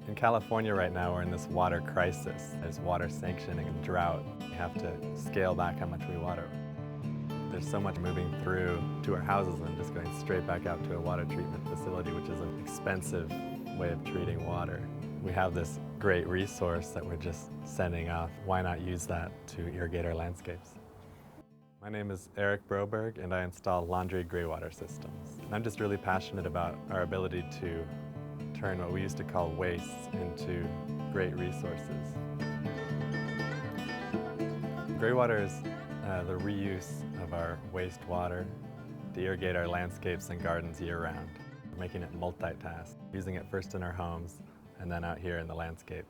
In California right now, we're in this water crisis. There's water sanctioning and drought. We have to scale back how much we water. There's so much moving through to our houses and just going straight back out to a water treatment facility, which is an expensive way of treating water. We have this great resource that we're just sending off. Why not use that to irrigate our landscapes? My name is Eric Broberg, and I install laundry greywater systems. I'm just really passionate about our ability to turn what we used to call wastes into great resources. Greywater is the reuse of our wastewater to irrigate our landscapes and gardens year-round. We're making it multitask, using it first in our homes and then out here in the landscape.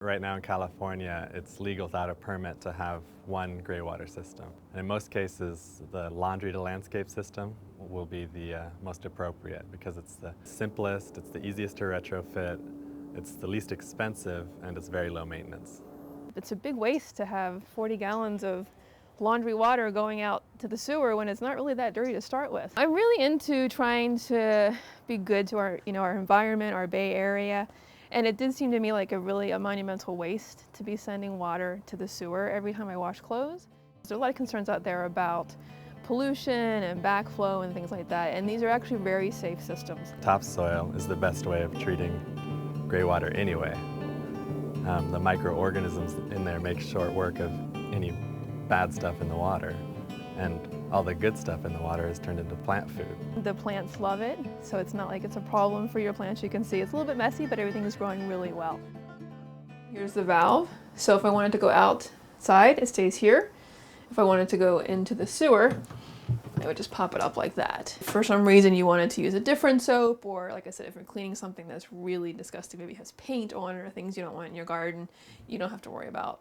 Right now in California, it's legal without a permit to have one greywater system. And in most cases, the laundry to landscape system will be the most appropriate because it's the simplest, it's the easiest to retrofit, it's the least expensive, and it's very low maintenance. It's a big waste to have 40 gallons of laundry water going out to the sewer when it's not really that dirty to start with. I'm really into trying to be good to our environment, our Bay Area. And it did seem to me like a monumental waste to be sending water to the sewer every time I wash clothes. There's a lot of concerns out there about pollution and backflow and things like that, and these are actually very safe systems. Topsoil is the best way of treating greywater anyway. The microorganisms in there make short work of any bad stuff in the water, and all the good stuff in the water is turned into plant food. The plants love it, so it's not like it's a problem for your plants. You can see it's a little bit messy, but everything is growing really well. Here's the valve. So if I wanted to go outside, it stays here. If I wanted to go into the sewer, I would just pop it up like that. If for some reason you wanted to use a different soap, or like I said, if you're cleaning something that's really disgusting, maybe has paint on it or things you don't want in your garden, you don't have to worry about,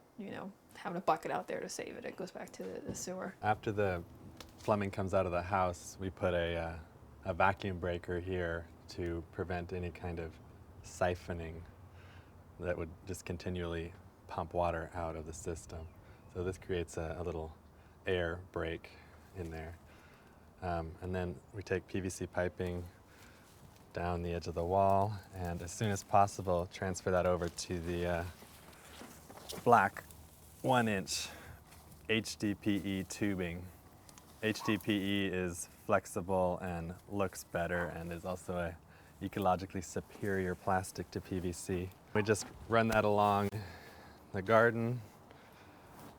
having a bucket out there to save it. It goes back to the sewer. After the plumbing comes out of the house, we put a vacuum breaker here to prevent any kind of siphoning that would just continually pump water out of the system. So this creates a little air break in there. And then we take PVC piping down the edge of the wall, and as soon as possible transfer that over to the black 1-inch HDPE tubing. HDPE is flexible and looks better and is also a ecologically superior plastic to PVC. We just run that along the garden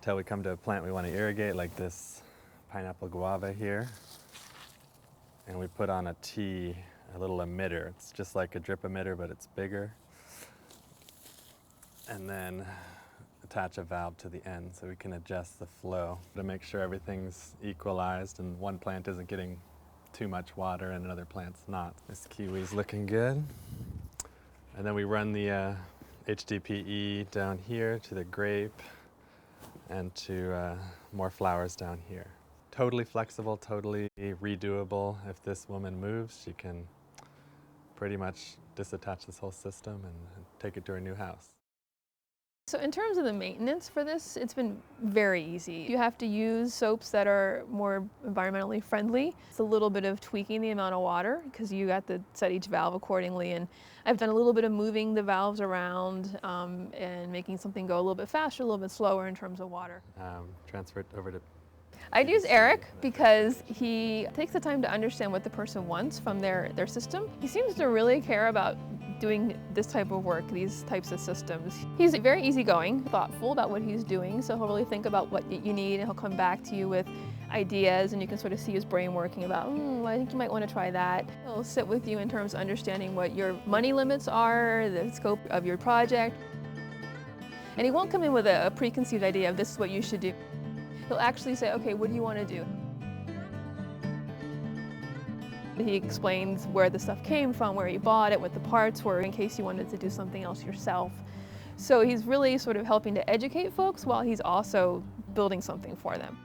until we come to a plant we want to irrigate, like this pineapple guava here. And we put on a T, a little emitter. It's just like a drip emitter, but it's bigger. And then attach a valve to the end so we can adjust the flow to make sure everything's equalized and one plant isn't getting too much water and another plant's not. This kiwi's looking good. And then we run the HDPE down here to the grape and to more flowers down here. Totally flexible, totally redoable. If this woman moves, she can pretty much disattach this whole system and take it to her new house. So in terms of the maintenance for this, it's been very easy. You have to use soaps that are more environmentally friendly. It's a little bit of tweaking the amount of water because you got to set each valve accordingly. And I've done a little bit of moving the valves around and making something go a little bit faster, a little bit slower in terms of water. Transfer it over to I'd use Eric because he takes the time to understand what the person wants from their system. He seems to really care about doing this type of work, these types of systems. He's very easygoing, thoughtful about what he's doing, so he'll really think about what you need and he'll come back to you with ideas, and you can sort of see his brain working about, I think you might want to try that. He'll sit with you in terms of understanding what your money limits are, the scope of your project. And he won't come in with a preconceived idea of this is what you should do. He'll actually say, okay, what do you want to do? He explains where the stuff came from, where he bought it, what the parts were, in case you wanted to do something else yourself. So he's really sort of helping to educate folks while he's also building something for them.